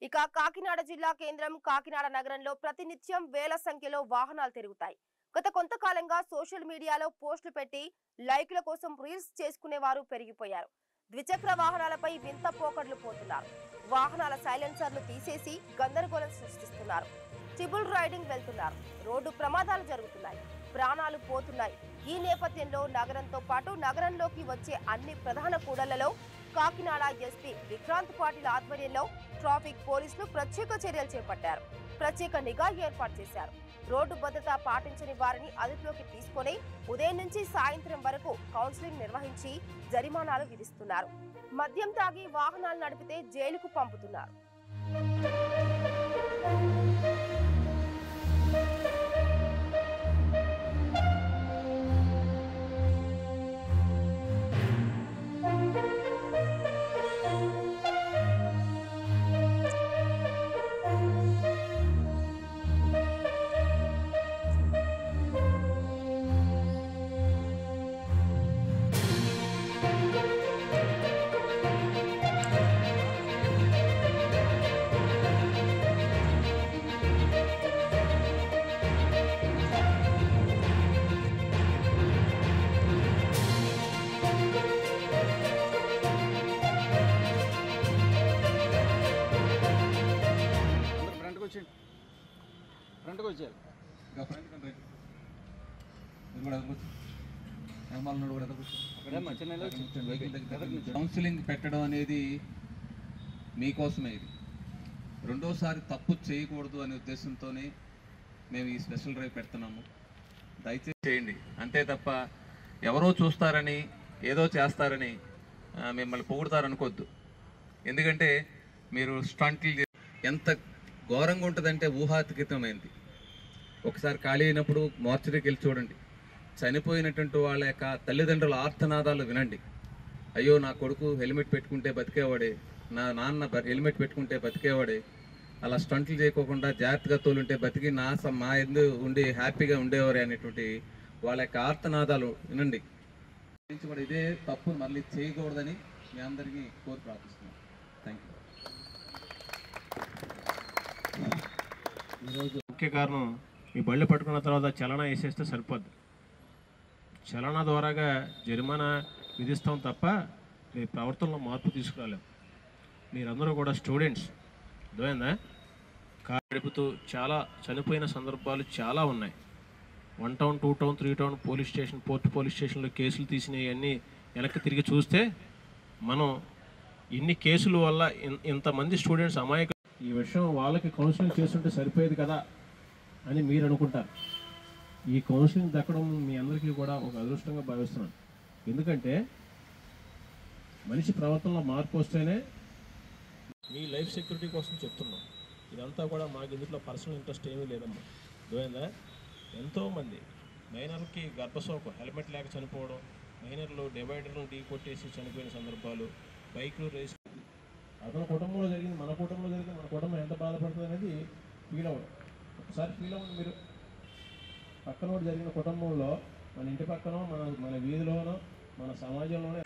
ఇక కాకినాడ జిల్లా కేంద్రం కాకినాడ నగరంలో ప్రతినిత్యం వేల సంఖ్యలో వాహనాలు తిరుగుతాయి. గత కొంతకాలంగా సోషల్ మీడియాలో పోస్టులు పెట్టి లైక్ల కోసం రీల్స్ చేసుకునే వారు పెరిగిపోయారు. ద్విచక్ర వాహనాలపై వింత పోకడ్లు పోతున్నారు. వాహనాల సైలెన్సర్లు తీసేసి గందరగోళం సృష్టిస్తున్నారు. ట్రిబుల్ రైడింగ్ వెళ్తున్నారు. రోడ్డు ప్రమాదాలు జరుగుతున్నాయి. ప్రాణాలు పోతున్నాయి. ఈ నేపథ్యంలో నగరంతో పాటు నగరంలోకి వచ్చే అన్ని ప్రధాన కూడళ్లలో కాకినాడ ఎస్పీ విక్రాంత్ పాటిల్ ఆధ్వర్యంలో ట్రాఫిక్ పోలీసులు ప్రత్యేక చర్యలు చేపట్టారు. ప్రత్యేక నిఘా ఏర్పాటు చేశారు. రోడ్డు భద్రత పాటించని వారిని అదుపులోకి తీసుకొని ఉదయం నుంచి సాయంత్రం వరకు కౌన్సిలింగ్ నిర్వహించి జరిమానాలు విధిస్తున్నారు. మద్యం తాగి వాహనాలు నడిపితే జైలుకు పంపుతున్నారు. కౌన్సిలింగ్ పెట్టడం అనేది మీకోసమే. ఇది రెండోసారి తప్పు చేయకూడదు అనే ఉద్దేశంతోనే మేము ఈ స్పెషల్ డ్రైవ్ పెడుతున్నాము. దయచేసి చేయండి అంతే తప్ప ఎవరో చూస్తారని ఏదో చేస్తారని మిమ్మల్ని పొగుడతారనుకోవద్దు. ఎందుకంటే మీరు స్టంట్లు ఎంత ఘోరంగా ఉంటుందంటే ఊహాతీతమైంది. ఒకసారి ఖాళీ అయినప్పుడు మార్చరీకి వెళ్ళి చూడండి. చనిపోయినటువంటి వాళ్ళ యొక్క తల్లిదండ్రుల ఆర్తనాదాలు వినండి. అయ్యో నా కొడుకు హెల్మెట్ పెట్టుకుంటే బతికేవాడే, నా నాన్న హెల్మెట్ పెట్టుకుంటే బతికేవాడే, అలా స్టంట్లు చేయకోకుండా జాగ్రత్తగా తోలుంటే బతికి మా ఎందు ఉండి హ్యాపీగా ఉండేవారే అనేటువంటి వాళ్ళ యొక్క ఆర్తనాదాలు వినండి. కూడా ఇదే తప్పు మళ్ళీ చేయకూడదని మీ అందరికీ కోరి ప్రార్థిస్తున్నాను. Thank you. ఈరోజు ముఖ్య కారణం ఈ బళ్ళు పట్టుకున్న తర్వాత చలనా వేసేస్తే సరిపోద్ది. చలనా ద్వారాగా జరిమానా విధిస్తాం తప్ప మీ ప్రవర్తనలో మార్పు తీసుకురాలేము. మీరందరూ కూడా స్టూడెంట్స్ అర్థమైందా? కారు నడుపుతూ చాలా చనిపోయిన సందర్భాలు చాలా ఉన్నాయి. 1 town 2 town 3 town police station port police స్టేషన్లో కేసులు తీసినవన్నీ వెనక్కి తిరిగి చూస్తే మనం ఇన్ని కేసుల వల్ల ఇంతమంది స్టూడెంట్స్ అమాయక ఈ విషయం వాళ్ళకి కౌన్సిలింగ్ చేస్తుంటే సరిపోయేది కదా అని మీరు అనుకుంటారు. ఈ కౌన్సిలింగ్ దక్కడం మీ అందరికీ కూడా ఒక అదృష్టంగా భావిస్తున్నాను. ఎందుకంటే మనిషి ప్రవర్తనలో మార్పు వస్తేనే మీ లైఫ్ సెక్యూరిటీ కోసం చెప్తున్నాం. ఇదంతా కూడా మాకు ఇందులో పర్సనల్ ఇంట్రెస్ట్ ఏమీ లేదమ్మా. అర్థమైందా? ఎంతోమంది మైనర్కి గర్భశోకం, హెల్మెట్ లేక చనిపోవడం, మైనర్లు డివైడర్లను ఢీ కొట్టేసి చనిపోయిన సందర్భాలు, బైక్లు రేస్, అతని కుటుంబంలో జరిగింది మన కుటుంబంలో జరిగింది, మన కుటుంబం ఎంత బాధపడుతుంది అనేది ఫీల్ అవ్వడం. ఒకసారి ఫీల్ అవ్వండి మీరు. పక్కన జరిగిన కుటుంబంలో మన ఇంటి పక్కనో మన వీధిలోనో మన సమాజంలోనో